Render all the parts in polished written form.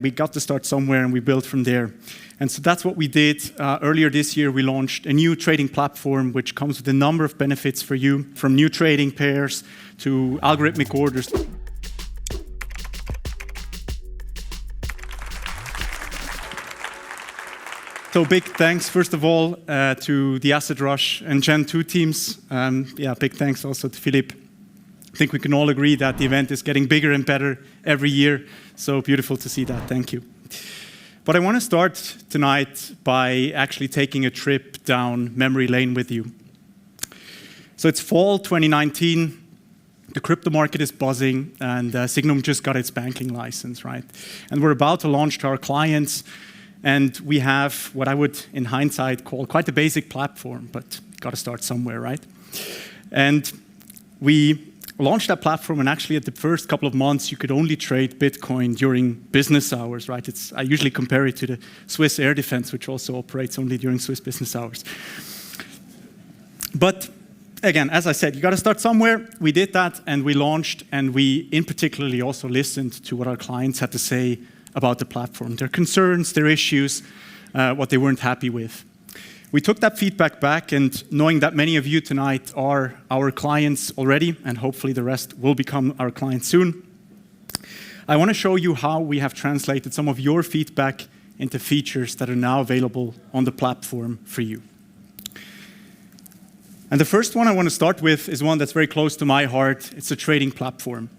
We got to start somewhere and we built from there. And so that's what we did. Earlier this year, we launched a new trading platform which comes with a number of benefits for you, from new trading pairs to algorithmic orders. So big thanks, first of all, to the Asset Rush and Gen 2 teams. Big thanks also to Philippe. I think we can all agree that the event is getting bigger and better every year. So beautiful to see that. Thank you. But I want to start tonight by actually taking a trip down memory lane with you. So it's fall 2019. The crypto market is buzzing, and Sygnum just got its banking license, right? And we're about to launch to our clients. And we have what I would, in hindsight, call quite a basic platform, but got to start somewhere, right? And we launched that platform, and actually at the first couple of months, you could only trade Bitcoin during business hours, right? I usually compare it to the Swiss air defense, which also operates only during Swiss business hours. But again, as I said, you got to start somewhere. We did that, and we launched, and we in particularly also listened to what our clients had to say about the platform, their concerns, their issues, what they weren't happy with. We took that feedback back, and knowing that many of you tonight are our clients already, and hopefully the rest will become our clients soon, I want to show you how we have translated some of your feedback into features that are now available on the platform for you. And the first one I want to start with is one that's very close to my heart. It's a trading platform.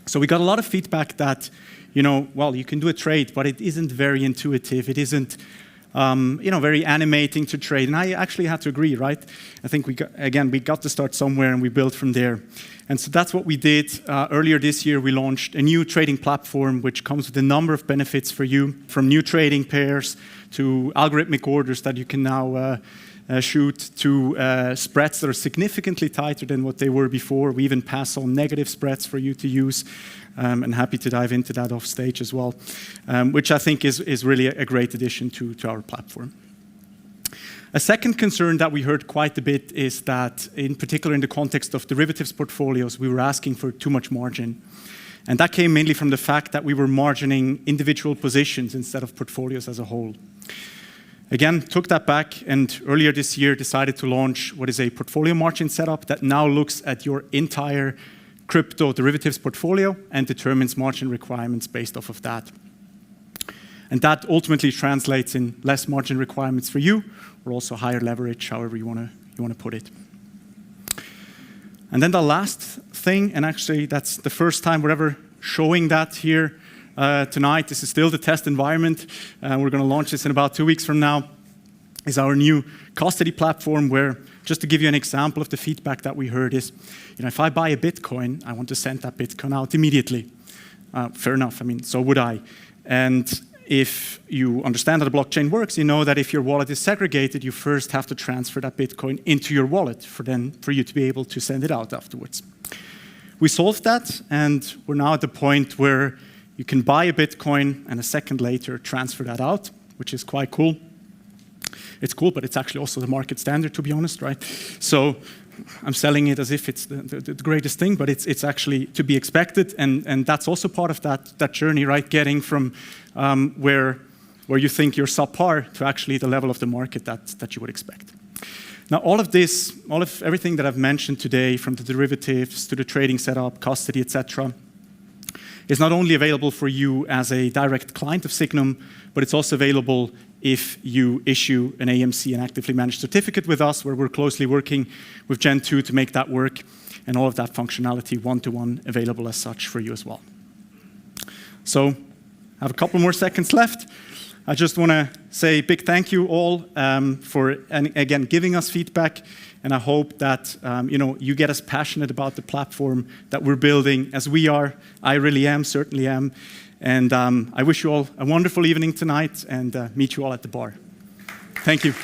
So we got a lot of feedback that, you can do a trade, but it isn't very intuitive. It isn't very animating to trade. And I actually had to agree, right? I think we got to start somewhere and we built from there. And so that's what we did. Earlier this year, we launched a new trading platform which comes with a number of benefits for you, from new trading pairs to algorithmic orders that you can now shoot, to spreads that are significantly tighter than what they were before. We even pass on negative spreads for you to use. And happy to dive into that off stage as well, which I think is really a great addition to our platform. A second concern that we heard quite a bit is that, in particular in the context of derivatives portfolios, we were asking for too much margin. And that came mainly from the fact that we were margining individual positions instead of portfolios as a whole. Again, took that back, and earlier this year decided to launch what is a portfolio margin setup that now looks at your entire crypto derivatives portfolio and determines margin requirements based off of that. And that ultimately translates in less margin requirements for you, or also higher leverage, however you want to put it. And then the last thing, and actually that's the first time we're ever showing that here tonight. This is still the test environment. We're going to launch this in about 2 weeks from now, is our new custody platform, where, just to give you an example of the feedback that we heard, is, if I buy a Bitcoin, I want to send that Bitcoin out immediately. Fair enough, so would I. And if you understand how the blockchain works, you know that if your wallet is segregated, you first have to transfer that Bitcoin into your wallet for you to be able to send it out afterwards. We solved that, and we're now at the point where you can buy a Bitcoin and a second later transfer that out, which is quite cool. It's cool, but it's actually also the market standard, to be honest, right? So I'm selling it as if it's the greatest thing, but it's actually to be expected, and that's also part of that journey, right? Getting from where you think you're subpar to actually the level of the market that you would expect. Now, all of everything that I've mentioned today, from the derivatives to the trading setup, custody, etc., is not only available for you as a direct client of Sygnum, but it's also available if you issue an AMC, an actively managed certificate with us, where we're closely working with Gen 2 to make that work, and all of that functionality one-to-one available as such for you as well. So I have a couple more seconds left. I just want to say a big thank you all for, again, giving us feedback. And I hope that you get as passionate about the platform that we're building as we are. I really am, certainly am. And I wish you all a wonderful evening tonight, and meet you all at the bar. Thank you.